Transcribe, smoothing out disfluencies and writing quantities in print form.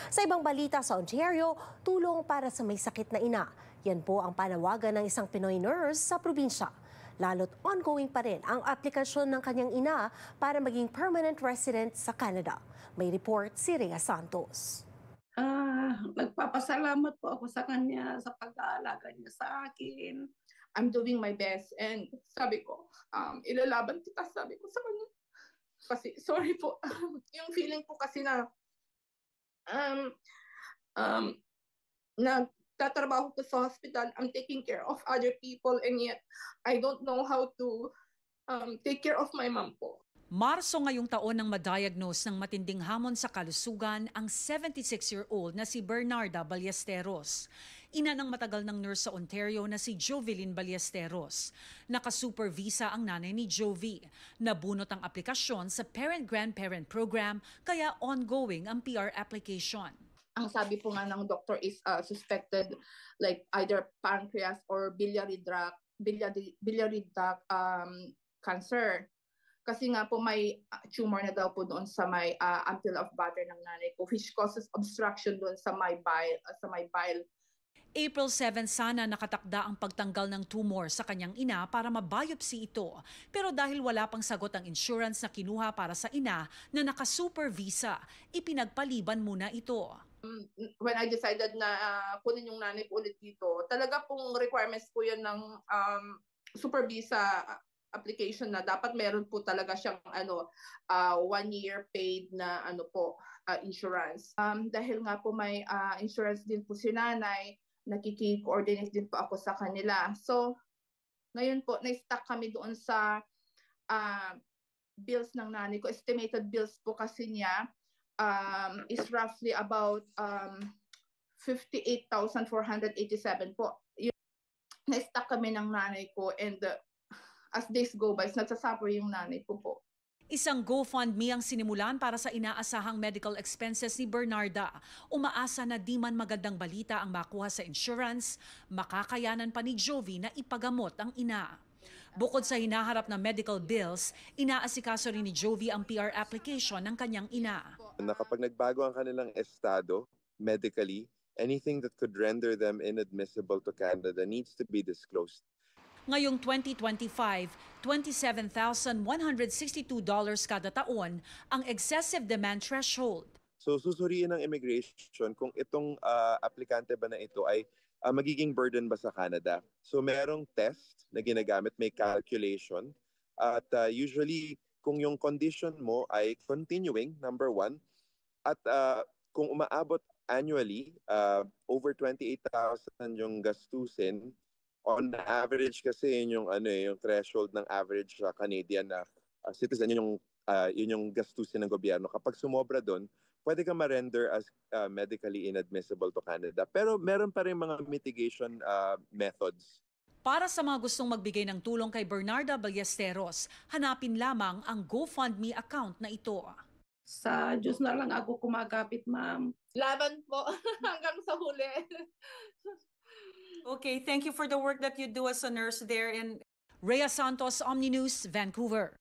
Sa ibang balita sa Ontario, tulong para sa may sakit na ina. Yan po ang panawagan ng isang Pinoy nurse sa probinsya. Lalo't ongoing pa rin ang aplikasyon ng kanyang ina para maging permanent resident sa Canada. May report si Rhea Santos. Nagpapasalamat po ako sa kanya sa pag-aalaga niya sa akin. I'm doing my best and sabi ko, ilalaban kita, sabi ko sa kanya. Kasi sorry po, yung feeling po kasi na um, nagtatrabaho ko sa hospital, I'm taking care of other people and yet I don't know how to take care of my mom po. Marso ngayong taon nang ma-diagnose ng matinding hamon sa kalusugan ang 76-year-old na si Bernarda Ballesteros. Ina ng matagal ng nurse sa Ontario na si Jovelyn Ballesteros. Naka-super visa ang nanay ni Jovi. Nabunot ang aplikasyon sa Parent-Grandparent Program kaya ongoing ang PR application. Ang sabi po nga ng doctor is suspected like either pancreas or biliary duct cancer. Kasi nga po may tumor na daw po doon sa may ampulla of bladder ng nanay ko, which causes obstruction doon sa my bile. April 7 sana nakatakda ang pagtanggal ng tumor sa kanyang ina para mabiopsy ito. Pero dahil wala pang sagot ang insurance na kinuha para sa ina na naka-super visa, ipinagpaliban muna ito. When I decided na kunin yung nanay ko ulit dito, talaga pong requirements po yun ng super visa application na dapat meron po talaga siyang 1 year paid na insurance. Dahil nga po may insurance din po si nanay, nakiki-coordinate din po ako sa kanila. So ngayon po na-stuck kami doon sa bills ng nanay ko. Estimated bills po kasi niya is roughly about 58,487 po. Na-stuck kami ng nanay ko and as days go by, nagsasuffer yung nanay ko po. Isang GoFundMe ang sinimulan para sa inaasahang medical expenses ni Bernarda. Umaasa na di man magandang balita ang makuha sa insurance, makakayanan pa ni Jovi na ipagamot ang ina. Bukod sa hinaharap na medical bills, inaasikaso rin ni Jovi ang PR application ng kanyang ina. Kapag nagbago ang kanilang estado medically, anything that could render them inadmissible to Canada needs to be disclosed. Ngayong 2025, $27,162 kada taon ang excessive demand threshold. So susuriin ng immigration kung itong aplikante ba na ito ay magiging burden ba sa Canada. So merong test na ginagamit, may calculation. At usually kung yung condition mo ay continuing, number one, at kung umaabot annually, over 28,000 yung gastusin, on average kasi yun yung threshold ng average Canadian citizen, yun yung gastusin ng gobyerno. Kapag sumobra doon, pwede ka ma-render as medically inadmissible to Canada. Pero meron pa rin mga mitigation methods. Para sa mga gustong magbigay ng tulong kay Bernarda Ballesteros, hanapin lamang ang GoFundMe account na ito. Sa Diyos na lang ako kumagapit, ma'am. Laban po hanggang sa huli. Okay, thank you for the work that you do as a nurse there in Rhea Santos, Omni News, Vancouver.